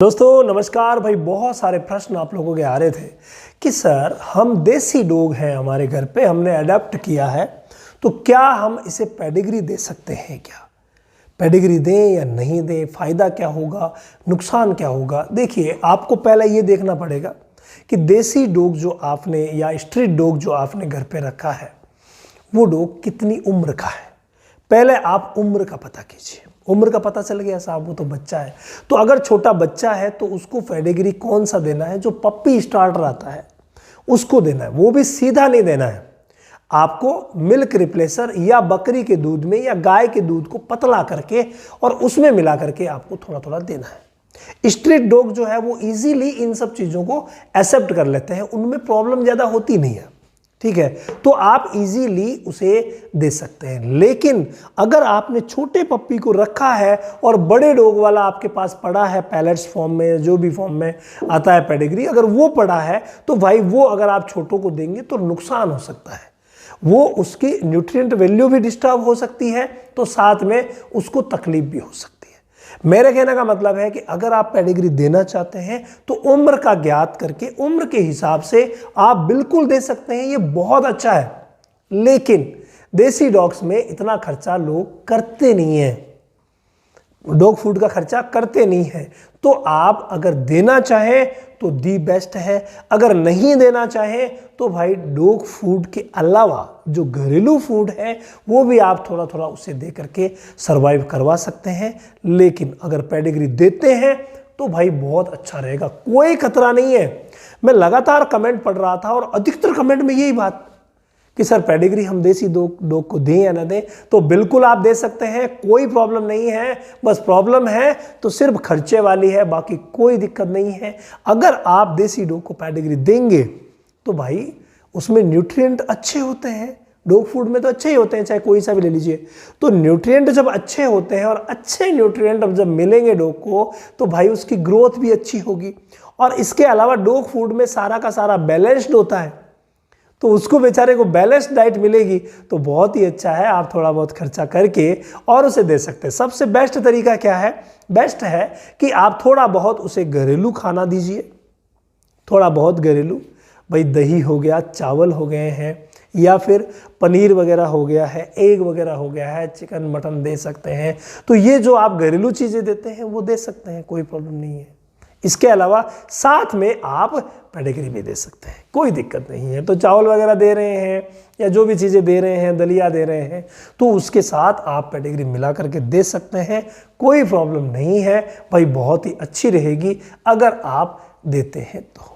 दोस्तों नमस्कार भाई। बहुत सारे प्रश्न आप लोगों के आ रहे थे कि सर हम देसी डॉग हैं, हमारे घर पे हमने अडॉप्ट किया है, तो क्या हम इसे पेडिग्री दे सकते हैं? क्या पेडिग्री दें या नहीं दें, फ़ायदा क्या होगा, नुकसान क्या होगा? देखिए, आपको पहले ये देखना पड़ेगा कि देसी डॉग जो आपने या स्ट्रीट डॉग जो आपने घर पे रखा है वो डॉग कितनी उम्र का है। पहले आप उम्र का पता कीजिए। उम्र का पता चल गया साहब वो तो बच्चा है, तो अगर छोटा बच्चा है तो उसको पेडिग्री कौन सा देना है? जो पप्पी स्टार्टर आता है उसको देना है, वो भी सीधा नहीं देना है। आपको मिल्क रिप्लेसर या बकरी के दूध में या गाय के दूध को पतला करके और उसमें मिला करके आपको थोड़ा थोड़ा देना है। स्ट्रीट डॉग जो है वो इजीली इन सब चीज़ों को एक्सेप्ट कर लेते हैं, उनमें प्रॉब्लम ज़्यादा होती नहीं है, ठीक है, तो आप इजीली उसे दे सकते हैं। लेकिन अगर आपने छोटे पप्पी को रखा है और बड़े डॉग वाला आपके पास पड़ा है, पैलेट्स फॉर्म में, जो भी फॉर्म में आता है पेडिग्री, अगर वो पड़ा है तो भाई वो अगर आप छोटों को देंगे तो नुकसान हो सकता है। वो उसकी न्यूट्रिएंट वैल्यू भी डिस्टर्ब हो सकती है, तो साथ में उसको तकलीफ भी हो सकती है। मेरे कहने का मतलब है कि अगर आप पेडिग्री देना चाहते हैं तो उम्र का ज्ञात करके उम्र के हिसाब से आप बिल्कुल दे सकते हैं, ये बहुत अच्छा है। लेकिन देसी डॉग्स में इतना खर्चा लोग करते नहीं हैं, डॉग फूड का खर्चा करते नहीं हैं। तो आप अगर देना चाहें तो दी बेस्ट है, अगर नहीं देना चाहें तो भाई डॉग फूड के अलावा जो घरेलू फूड है वो भी आप थोड़ा थोड़ा उसे दे करके सरवाइव करवा सकते हैं। लेकिन अगर पेडिग्री देते हैं तो भाई बहुत अच्छा रहेगा, कोई खतरा नहीं है। मैं लगातार कमेंट पढ़ रहा था और अधिकतर कमेंट में यही बात कि सर पेडिग्री हम देसी डॉग को दें या ना दें, तो बिल्कुल आप दे सकते हैं, कोई प्रॉब्लम नहीं है। बस प्रॉब्लम है तो सिर्फ खर्चे वाली है, बाकी कोई दिक्कत नहीं है। अगर आप देसी डॉग को पेडिग्री देंगे तो भाई उसमें न्यूट्रिएंट अच्छे होते हैं, डॉग फूड में तो अच्छे ही होते हैं, चाहे कोई सा भी ले लीजिए। तो न्यूट्रिएंट जब अच्छे होते हैं और अच्छे न्यूट्रिएंट जब मिलेंगे डॉग को तो भाई उसकी ग्रोथ भी अच्छी होगी। और इसके अलावा डॉग फूड में सारा का सारा बैलेंस्ड होता है, तो उसको बेचारे को बैलेंस डाइट मिलेगी तो बहुत ही अच्छा है। आप थोड़ा बहुत खर्चा करके और उसे दे सकते हैं। सबसे बेस्ट तरीका क्या है? बेस्ट है कि आप थोड़ा बहुत उसे घरेलू खाना दीजिए, थोड़ा बहुत घरेलू, भाई दही हो गया, चावल हो गए हैं, या फिर पनीर वगैरह हो गया है, एग वगैरह हो गया है, चिकन मटन दे सकते हैं। तो ये जो आप घरेलू चीज़ें देते हैं वो दे सकते हैं, कोई प्रॉब्लम नहीं है। इसके अलावा साथ में आप पेडिग्री भी दे सकते हैं, कोई दिक्कत नहीं है। तो चावल वगैरह दे रहे हैं या जो भी चीज़ें दे रहे हैं, दलिया दे रहे हैं, तो उसके साथ आप पेडिग्री मिला करके दे सकते हैं, कोई प्रॉब्लम नहीं है भाई, बहुत ही अच्छी रहेगी अगर आप देते हैं तो।